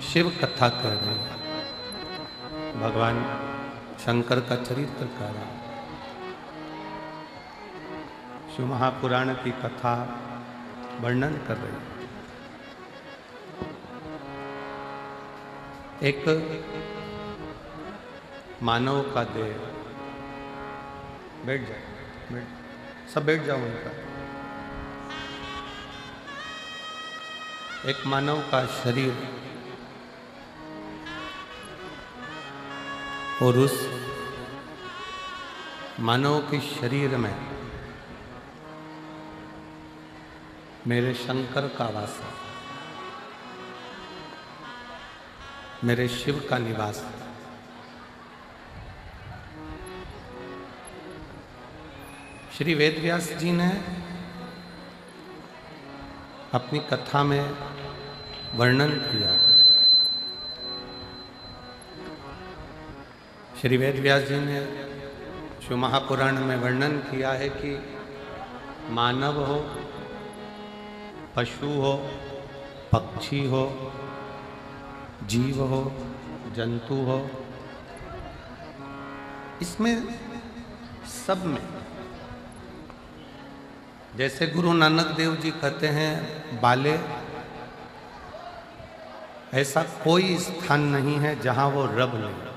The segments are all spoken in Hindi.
शिव कथा कर रहे हैं, भगवान शंकर का चरित्र कर रहा है। शिव महापुराण की कथा वर्णन कर रहे हैं। एक मानव का देह, बैठ जाओ, सब बैठ जाओ उनका। एक मानव का शरीर और उस मानव के शरीर में मेरे शंकर का वास है, मेरे शिव का निवास है। श्री वेदव्यास जी ने अपनी कथा में वर्णन किया। श्री वेदव्यास जी ने शिव महापुराण में वर्णन किया है कि मानव हो, पशु हो, पक्षी हो, जीव हो, जंतु हो, इसमें सब में, जैसे गुरु नानक देव जी कहते हैं बाले, ऐसा कोई स्थान नहीं है जहां वो रब नहीं।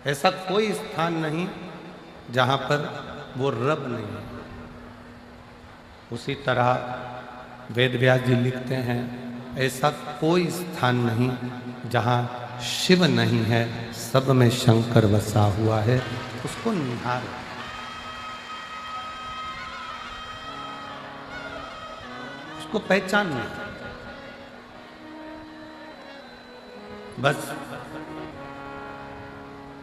ऐसा कोई स्थान नहीं जहां पर वो रब नहीं है। उसी तरह वेदव्यास जी लिखते हैं ऐसा कोई स्थान नहीं जहां शिव नहीं है, सब में शंकर बसा हुआ है। उसको निहार, उसको पहचानना, बस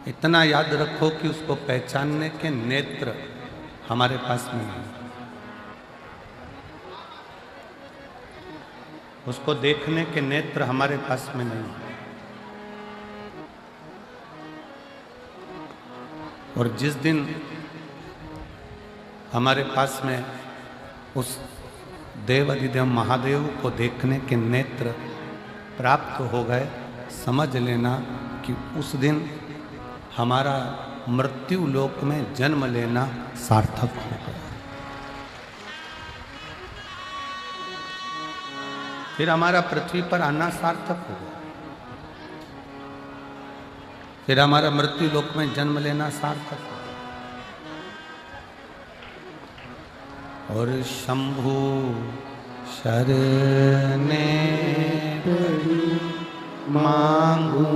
इतना याद रखो कि उसको पहचानने के नेत्र हमारे पास में नहीं, उसको देखने के नेत्र हमारे पास में नहीं। और जिस दिन हमारे पास में उस देवाधिदेव महादेव को देखने के नेत्र प्राप्त हो गए, समझ लेना कि उस दिन हमारा मृत्यु लोक में जन्म लेना सार्थक हो गया। फिर हमारा पृथ्वी पर आना सार्थक हो गया, फिर हमारा मृत्यु लोक में जन्म लेना सार्थक हो। और शंभु शरणे पड़ी मांगू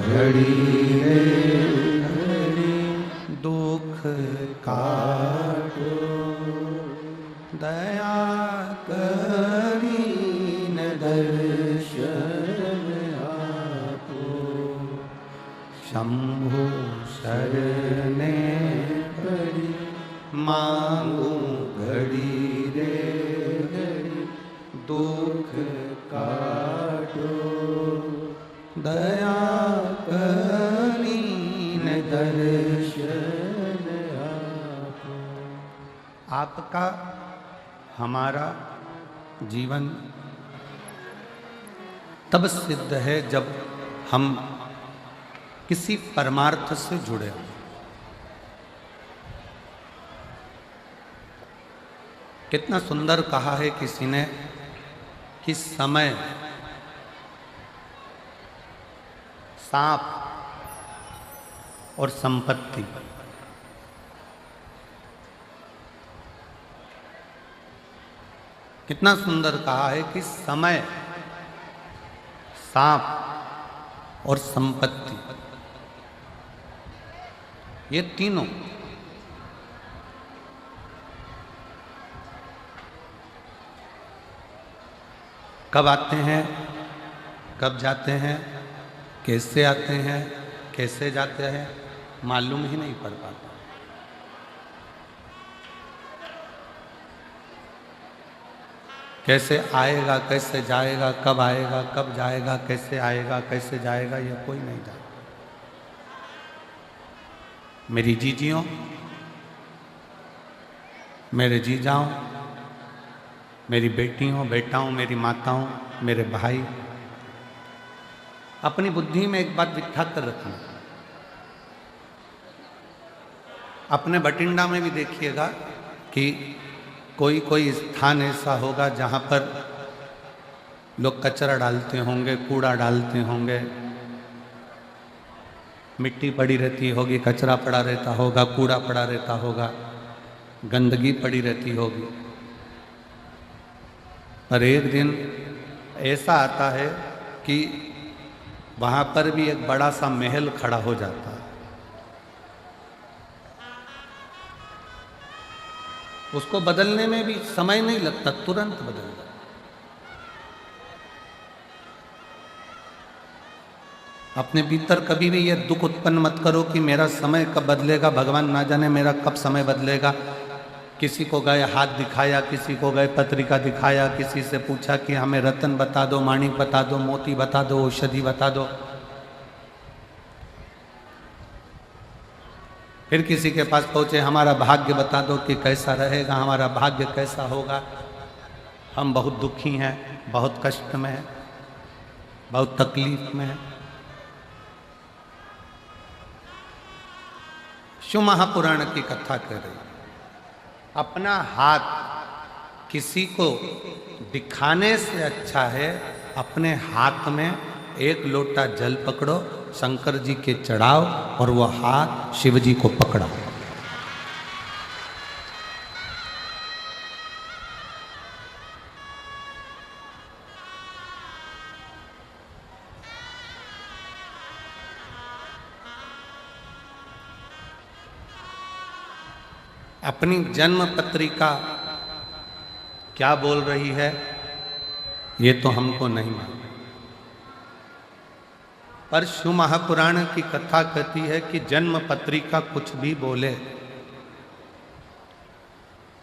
घड़ी घड़ी, दुख काटो दया करी न दर्शन आपो। शंभु शरणे पड़ी मांगू घड़ी रे घड़ी, दुख काटो दया करीन दर्शन आपो। आपका हमारा जीवन तब सिद्ध है जब हम किसी परमार्थ से जुड़े हो। कितना सुंदर कहा है किसी ने कि समय, सांप और संपत्ति, कितना सुंदर कहा है कि समय, सांप और संपत्ति, ये तीनों कब आते हैं, कब जाते हैं, कैसे आते हैं, कैसे जाते हैं, मालूम ही नहीं पड़ पाता। कैसे आएगा, कैसे जाएगा, कब आएगा, कब जाएगा, कैसे आएगा, कैसे जाएगा, ये कोई नहीं जानता। मेरी जीजियों, मेरे जीजाओं, मेरी बेटियों, बेटाओं, मेरी माताओं, मेरे भाई, अपनी बुद्धि में एक बात बिठा कर रखना। अपने बठिंडा में भी देखिएगा कि कोई कोई स्थान ऐसा होगा जहाँ पर लोग कचरा डालते होंगे, कूड़ा डालते होंगे, मिट्टी पड़ी रहती होगी, कचरा पड़ा रहता होगा, कूड़ा पड़ा रहता होगा, गंदगी पड़ी रहती होगी। पर एक दिन ऐसा आता है कि वहाँ पर भी एक बड़ा सा महल खड़ा हो जाता है। उसको बदलने में भी समय नहीं लगता, तुरंत बदल जाता। अपने भीतर कभी भी यह दुख उत्पन्न मत करो कि मेरा समय कब बदलेगा, भगवान ना जाने मेरा कब समय बदलेगा। किसी को गए हाथ दिखाया, किसी को गए पत्रिका दिखाया, किसी से पूछा कि हमें रतन बता दो, माणिक बता दो, मोती बता दो, औषधि बता दो। फिर किसी के पास पहुंचे, हमारा भाग्य बता दो कि कैसा रहेगा, हमारा भाग्य कैसा होगा। हम बहुत दुखी हैं, बहुत कष्ट में हैं, बहुत तकलीफ में हैं। शिव महापुराण की कथा कर रही। अपना हाथ किसी को दिखाने से अच्छा है अपने हाथ में एक लोटा जल पकड़ो, शंकर जी के चढ़ाओ और वो हाथ शिव जी को पकड़ाओ। अपनी जन्म पत्रिका क्या बोल रही है ये तो हमको नहीं मालूम, पर शिव महापुराण की कथा कहती है कि जन्म पत्रिका कुछ भी बोले,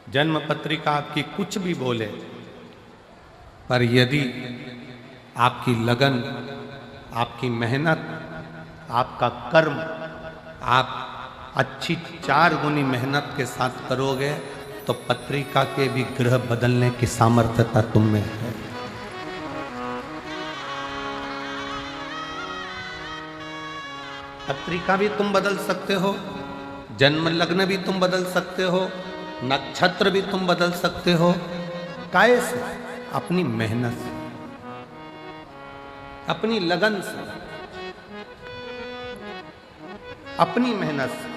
जन्म पत्रिका आपकी कुछ भी बोले, पर यदि आपकी लगन, आपकी मेहनत, आपका कर्म, आप अच्छी 4 गुनी मेहनत के साथ करोगे तो पत्रिका के भी ग्रह बदलने की सामर्थ्यता तुम में है। पत्रिका भी तुम बदल सकते हो, जन्म लग्न भी तुम बदल सकते हो, नक्षत्र भी तुम बदल सकते हो। काहे से? अपनी मेहनत से, अपनी लगन से, अपनी मेहनत से।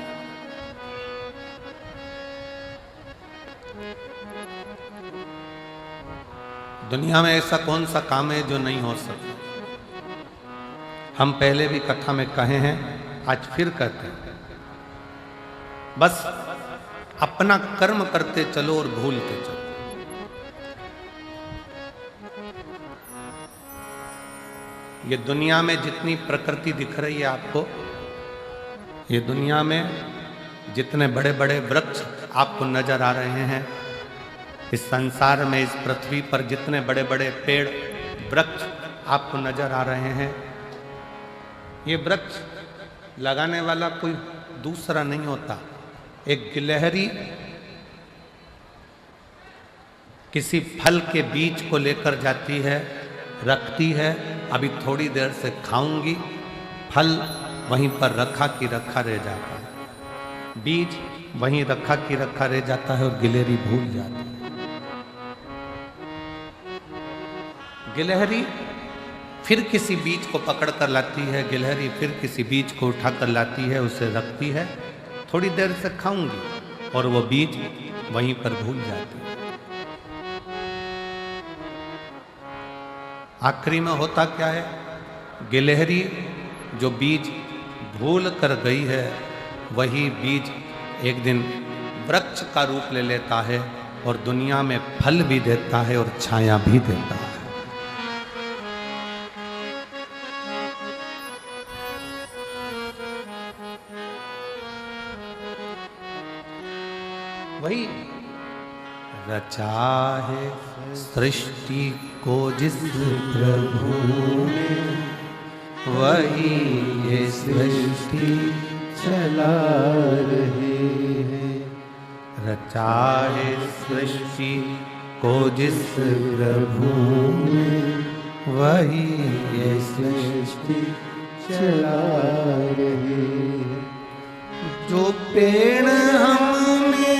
दुनिया में ऐसा कौन सा काम है जो नहीं हो सकता? हम पहले भी कथा में कहे हैं, आज फिर कहते हैं, बस अपना कर्म करते चलो और भूलते चलो। ये दुनिया में जितनी प्रकृति दिख रही है आपको, ये दुनिया में जितने बड़े बड़े वृक्ष आपको नजर आ रहे हैं, इस संसार में, इस पृथ्वी पर जितने बड़े बड़े पेड़ वृक्ष आपको नजर आ रहे हैं, ये वृक्ष लगाने वाला कोई दूसरा नहीं होता। एक गिलहरी किसी फल के बीज को लेकर जाती है, रखती है, अभी थोड़ी देर से खाऊंगी, फल वहीं पर रखा की रखा रह जाता है, बीज वहीं रखा की रखा रह जाता है और गिलहरी भूल जाती है। गिलहरी फिर किसी बीज को पकड़ कर लाती है, गिलहरी फिर किसी बीज को उठा कर लाती है, उसे रखती है, थोड़ी देर से खाऊंगी, और वो बीज वहीं पर भूल जाती है। आखिरी में होता क्या है? गिलहरी जो बीज भूल कर गई है, वही बीज एक दिन वृक्ष का रूप ले लेता है और दुनिया में फल भी देता है और छाया भी देता है। वही रचा है सृष्टि को जिस प्रभु ने, वही ये सृष्टि चला रहे हैं। रचा है सृष्टि को जिस प्रभु ने, वही ये सृष्टि चला रही है। जो पेड़ हमने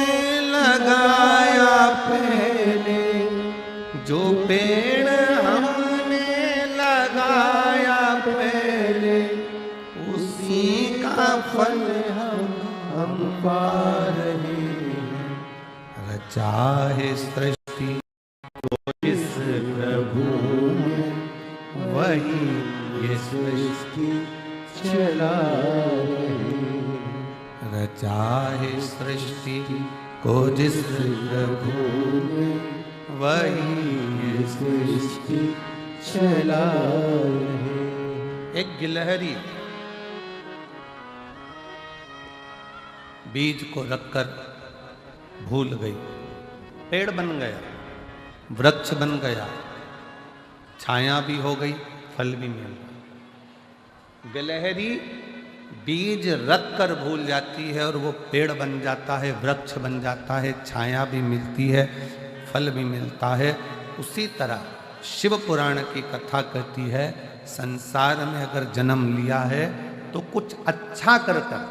लगाया पहले, जो पेड़ हमने लगाया पहले, उसी का फल हम पा रहे हैं। रचा है सृष्टि को जिस प्रभु ने, वही ये सृष्टि चला रही है। रचा है सृष्टि को जिस प्रभु ने, वही ये सृष्टि चला रही है। एक गिलहरी बीज को रखकर भूल गई, पेड़ बन गया, वृक्ष बन गया, छाया भी हो गई, फल भी मिल गया। गिलहरी बीज रखकर भूल जाती है और वो पेड़ बन जाता है, वृक्ष बन जाता है, छाया भी मिलती है, फल भी मिलता है। उसी तरह शिव पुराण की कथा कहती है, संसार में अगर जन्म लिया है तो कुछ अच्छा कर कर,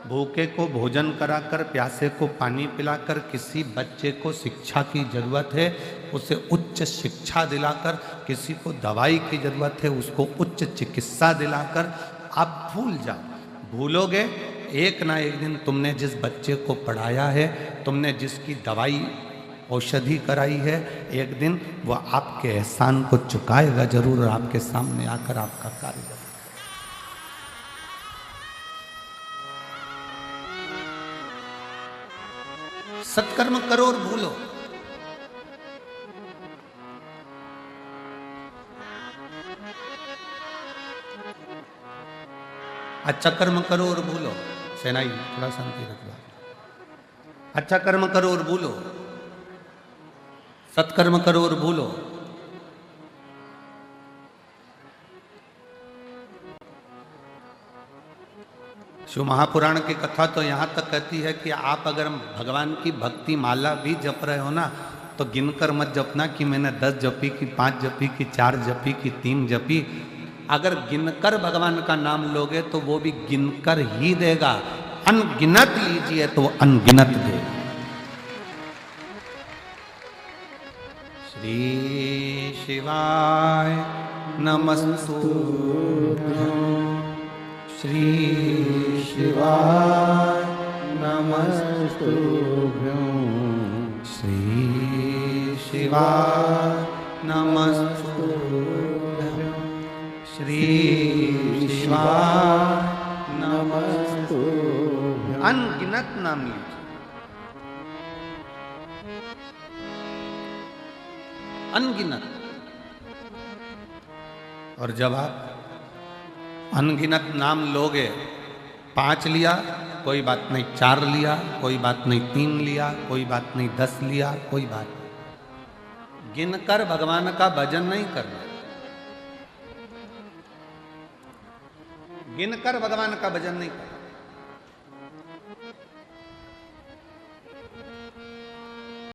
भूखे को भोजन कराकर, प्यासे को पानी पिलाकर, किसी बच्चे को शिक्षा की जरूरत है उसे उच्च शिक्षा दिलाकर, किसी को दवाई की जरूरत है उसको उच्च चिकित्सा दिलाकर आप भूल जाओ। भूलोगे, एक ना एक दिन तुमने जिस बच्चे को पढ़ाया है, तुमने जिसकी दवाई औषधि कराई है, एक दिन वह आपके एहसान को चुकाएगा जरूर और आपके सामने आकर आपका कार्य करेगा। सत्कर्म करो और भूलो। अच्छा कर्म करो और भूलो। सेनाई थोड़ा शांति रखो। अच्छा कर्म करो और भूलो, सत्कर्म करो और भूलो। शिव महापुराण की कथा तो यहाँ तक कहती है कि आप अगर भगवान की भक्ति माला भी जप रहे हो ना, तो गिनकर मत जपना कि मैंने 10 जपी कि 5 जपी कि 4 जपी कि 3 जपी। अगर गिनकर भगवान का नाम लोगे तो वो भी गिनकर ही देगा। अनगिनत लीजिए तो अनगिनत देगा। श्री शिवाय नमस्तुभ्यं, श्री शिवाय नमस्तुभ्यं, श्री शिवाय नमस्तुभ्यं, श्री शिवाय नमस्तुभ्यं। अनगिनत नाम लीजिए। अनगिनत। और जब आप अनगिनत नाम लोगे, 5 लिया कोई बात नहीं, 4 लिया कोई बात नहीं, 3 लिया कोई बात नहीं, 10 लिया कोई बात नहीं, गिनकर भगवान का भजन नहीं करना। गिनकर भगवान का भजन नहीं करना।